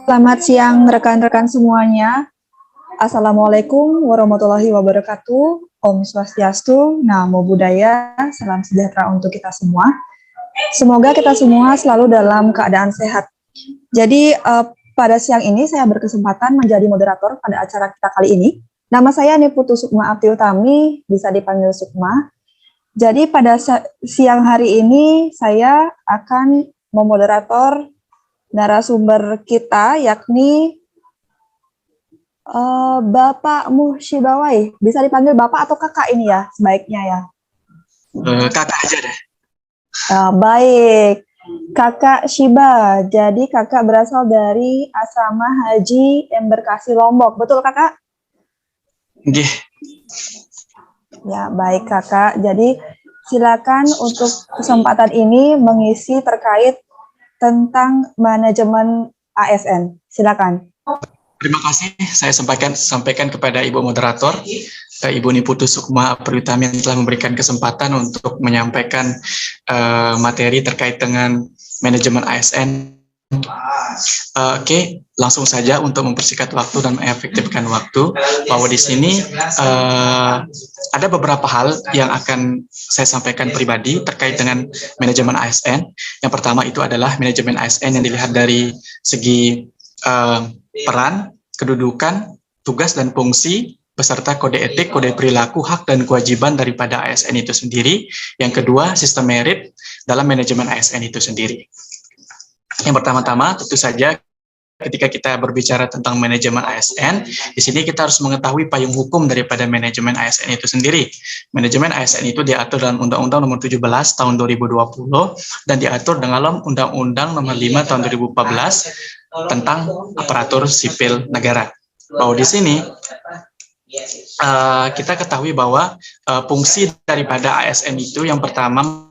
Selamat siang rekan-rekan semuanya. Assalamualaikum warahmatullahi wabarakatuh. Om Swastiastu, Namo Buddhaya, salam sejahtera untuk kita semua. Semoga kita semua selalu dalam keadaan sehat. Jadi pada siang ini saya berkesempatan menjadi moderator pada acara kita kali ini. Nama saya Niputu Sukma Abdi Utami, bisa dipanggil Sukma. Jadi pada siang hari ini saya akan memoderator narasumber kita, yakni Bapak Musyibawai. Bisa dipanggil Bapak atau Kakak ini ya, sebaiknya ya? Kakak aja deh. Baik, Kakak Shiba. Jadi Kakak berasal dari Asrama Haji Embarkasi Lombok. Betul Kakak? Nggih. Ya, baik Kakak. Jadi silakan untuk kesempatan ini mengisi terkait tentang manajemen ASN. Silakan. Terima kasih. Saya sampaikan kepada Ibu Moderator, Ibu Niputu Sukma Abdi Utami yang telah memberikan kesempatan untuk menyampaikan materi terkait dengan manajemen ASN. Oke, langsung saja untuk mempersingkat waktu dan mengefektifkan waktu, bahwa di sini ada beberapa hal yang akan saya sampaikan pribadi terkait dengan manajemen ASN. Yang pertama itu adalah manajemen ASN yang dilihat dari segi peran, kedudukan, tugas dan fungsi, beserta kode etik, kode perilaku, hak dan kewajiban daripada ASN itu sendiri. Yang kedua, sistem merit dalam manajemen ASN itu sendiri. Yang pertama-tama, tentu saja ketika kita berbicara tentang manajemen ASN, di sini kita harus mengetahui payung hukum daripada manajemen ASN itu sendiri. Manajemen ASN itu diatur dalam Undang-Undang Nomor 17 Tahun 2020 dan diatur dalam Undang-Undang Nomor 5 Tahun 2014 tentang aparatur sipil negara. Bahwa di sini kita ketahui bahwa fungsi daripada ASN itu yang pertama,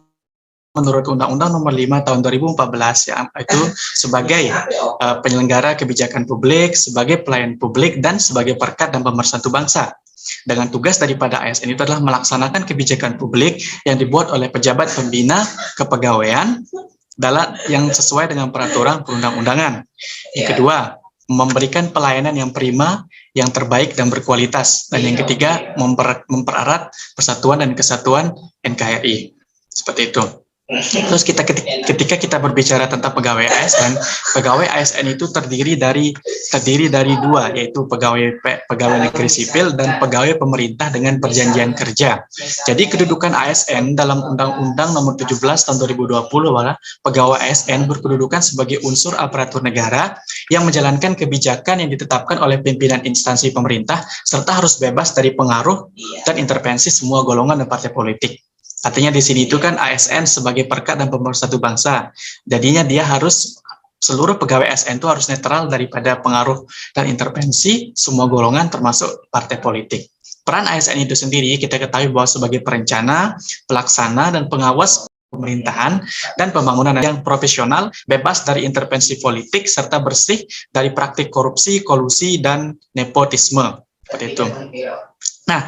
menurut Undang-Undang Nomor 5 Tahun 2014 ya, itu sebagai penyelenggara kebijakan publik, sebagai pelayan publik, dan sebagai perekat dan pemersatu bangsa. Dengan tugas daripada ASN itu adalah melaksanakan kebijakan publik yang dibuat oleh pejabat pembina kepegawaian yang sesuai dengan peraturan perundang-undangan. Yang kedua, memberikan pelayanan yang prima, yang terbaik dan berkualitas. Dan yang ketiga, mempererat persatuan dan kesatuan NKRI. Seperti itu. Terus ketika kita berbicara tentang pegawai ASN itu terdiri dari dua, yaitu pegawai negeri sipil dan pegawai pemerintah dengan perjanjian kerja. Jadi kedudukan ASN dalam Undang-Undang Nomor 17 Tahun 2020 adalah pegawai ASN berkedudukan sebagai unsur aparatur negara yang menjalankan kebijakan yang ditetapkan oleh pimpinan instansi pemerintah serta harus bebas dari pengaruh dan intervensi semua golongan dan partai politik. Artinya di sini itu kan ASN sebagai perekat dan pemersatu bangsa. Jadinya dia harus, seluruh pegawai ASN itu harus netral daripada pengaruh dan intervensi semua golongan termasuk partai politik. Peran ASN itu sendiri kita ketahui bahwa sebagai perencana, pelaksana dan pengawas pemerintahan dan pembangunan yang profesional, bebas dari intervensi politik serta bersih dari praktik korupsi, kolusi dan nepotisme. Seperti itu. Nah,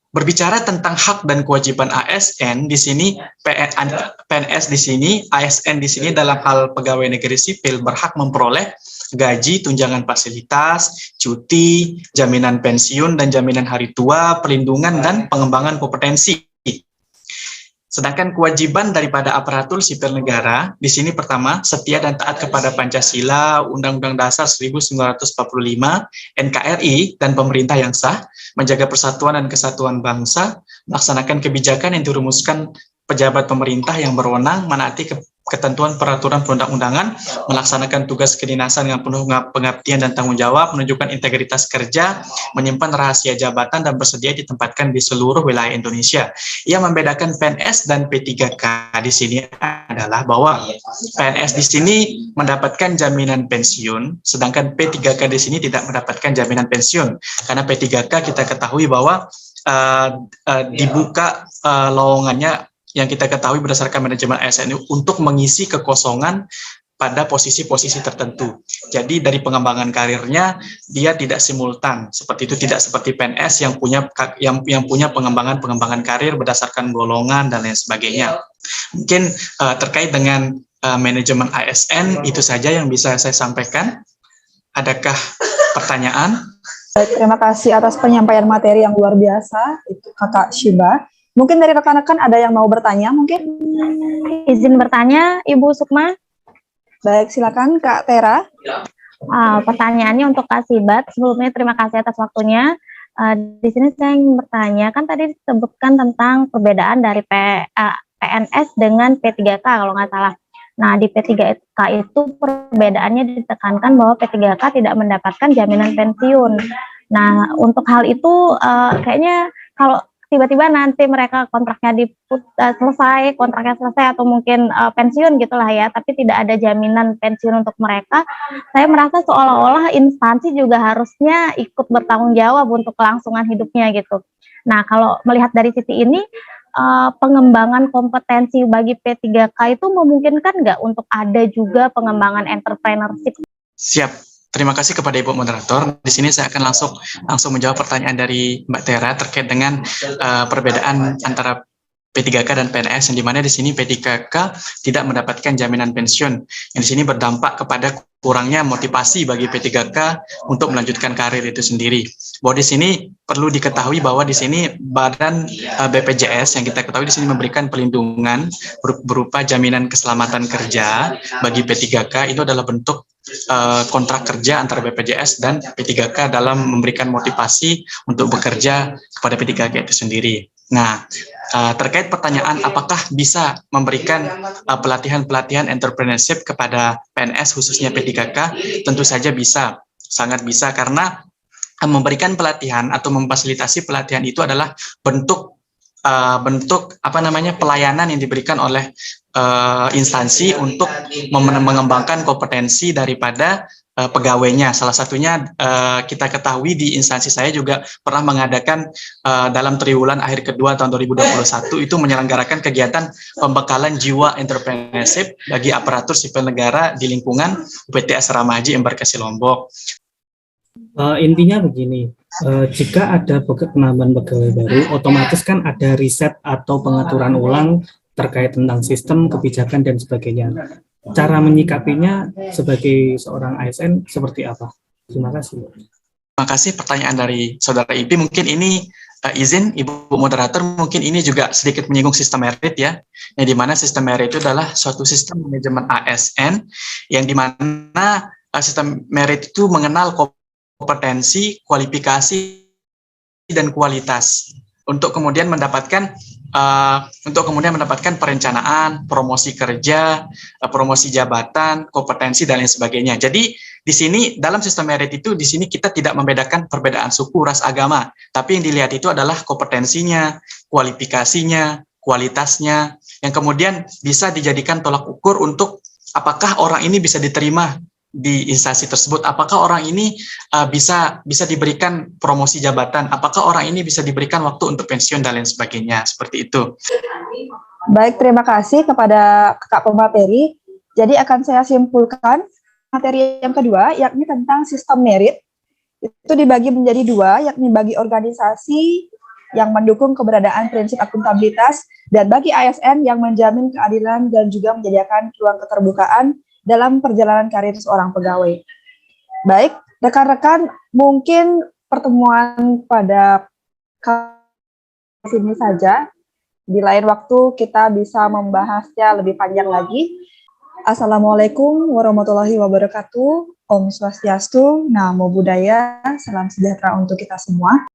berbicara tentang hak dan kewajiban ASN di sini, PNS di sini, ASN di sini dalam hal pegawai negeri sipil berhak memperoleh gaji, tunjangan fasilitas, cuti, jaminan pensiun dan jaminan hari tua, perlindungan dan pengembangan kompetensi. Sedangkan kewajiban daripada aparatur sipil negara di sini pertama, setia dan taat kepada Pancasila, Undang-Undang Dasar 1945, NKRI dan pemerintah yang sah, menjaga persatuan dan kesatuan bangsa, melaksanakan kebijakan yang dirumuskan pejabat pemerintah yang berwenang, menaati ketentuan peraturan perundang-undangan, melaksanakan tugas kedinasan dengan penuh pengabdian dan tanggung jawab, menunjukkan integritas kerja, menyimpan rahasia jabatan dan bersedia ditempatkan di seluruh wilayah Indonesia. Yang membedakan PNS dan P3K di sini adalah bahwa PNS di sini mendapatkan jaminan pensiun, sedangkan P3K di sini tidak mendapatkan jaminan pensiun. Karena P3K kita ketahui bahwa dibuka lowongannya yang kita ketahui berdasarkan manajemen ASN untuk mengisi kekosongan pada posisi-posisi tertentu. Jadi dari pengembangan karirnya dia tidak simultan, seperti itu, tidak seperti PNS yang punya pengembangan karir berdasarkan golongan dan lain sebagainya. Mungkin terkait dengan manajemen ASN itu saja yang bisa saya sampaikan. Adakah pertanyaan? Baik, terima kasih atas penyampaian materi yang luar biasa, itu Kakak Shiba. Mungkin dari rekan-rekan ada yang mau bertanya mungkin? Izin bertanya, Ibu Sukma. Baik, silakan Kak Tera. Pertanyaannya untuk Kak Sibat. Sebelumnya terima kasih atas waktunya. Di sini saya ingin bertanya, kan tadi disebutkan tentang perbedaan dari PNS dengan P3K kalau nggak salah. Nah, di P3K itu perbedaannya ditekankan bahwa P3K tidak mendapatkan jaminan pensiun. Nah, untuk hal itu kayaknya kalau tiba-tiba nanti mereka kontraknya kontraknya selesai atau mungkin pensiun gitulah ya, tapi tidak ada jaminan pensiun untuk mereka, saya merasa seolah-olah instansi juga harusnya ikut bertanggung jawab untuk kelangsungan hidupnya gitu. Nah, kalau melihat dari sisi ini, pengembangan kompetensi bagi P3K itu memungkinkan nggak untuk ada juga pengembangan entrepreneurship? Siap. Terima kasih kepada Ibu Moderator. Di sini saya akan langsung menjawab pertanyaan dari Mbak Tera terkait dengan perbedaan antara P3K dan PNS, yang dimana di sini P3K tidak mendapatkan jaminan pensiun, yang di sini berdampak kepada kurangnya motivasi bagi P3K untuk melanjutkan karir itu sendiri. Bahwa di sini perlu diketahui bahwa di sini Badan BPJS yang kita ketahui di sini memberikan perlindungan berupa jaminan keselamatan kerja bagi P3K. Itu adalah bentuk kontrak kerja antara BPJS dan P3K dalam memberikan motivasi untuk bekerja kepada P3K itu sendiri. Nah, terkait pertanyaan apakah bisa memberikan pelatihan-pelatihan entrepreneurship kepada PNS khususnya P3K, tentu saja bisa, sangat bisa, karena memberikan pelatihan atau memfasilitasi pelatihan itu adalah bentuk pelayanan yang diberikan oleh instansi untuk mengembangkan kompetensi daripada pegawainya. Salah satunya kita ketahui di instansi saya juga pernah mengadakan dalam triwulan akhir kedua tahun 2021 itu menyelenggarakan kegiatan pembekalan jiwa entrepreneurship bagi aparatur sipil negara di lingkungan UPT Asrama Haji Embarkasi Lombok. Intinya begini, jika ada penambahan pegawai baru, otomatis kan ada riset atau pengaturan ulang terkait tentang sistem, kebijakan, dan sebagainya. Cara menyikapinya sebagai seorang ASN seperti apa? Terima kasih. Terima kasih pertanyaan dari Saudara Ipi. Mungkin ini izin Ibu Moderator, mungkin ini juga sedikit menyinggung sistem merit ya, yang dimana sistem merit itu adalah suatu sistem manajemen ASN, yang dimana sistem merit itu mengenal kompetensi, kualifikasi, dan kualitas untuk kemudian mendapatkan perencanaan, promosi kerja, promosi jabatan, kompetensi, dan lain sebagainya. Jadi di sini dalam sistem merit itu di sini kita tidak membedakan perbedaan suku, ras, agama, tapi yang dilihat itu adalah kompetensinya, kualifikasinya, kualitasnya, yang kemudian bisa dijadikan tolak ukur untuk apakah orang ini bisa diterima di instansi tersebut, apakah orang ini bisa diberikan promosi jabatan, apakah orang ini bisa diberikan waktu untuk pensiun, dan lain sebagainya, seperti itu. Baik, terima kasih kepada Kak pemateri. Jadi akan saya simpulkan materi yang kedua, yakni tentang sistem merit. Itu dibagi menjadi dua, yakni bagi organisasi yang mendukung keberadaan prinsip akuntabilitas, dan bagi ASN yang menjamin keadilan dan juga menyediakan ruang keterbukaan dalam perjalanan karir seorang pegawai. Baik, rekan-rekan, mungkin pertemuan pada sini saja. Di lain waktu kita bisa membahasnya lebih panjang lagi. Assalamualaikum warahmatullahi wabarakatuh. Om Swastiastu, Namo Buddhaya, salam sejahtera untuk kita semua.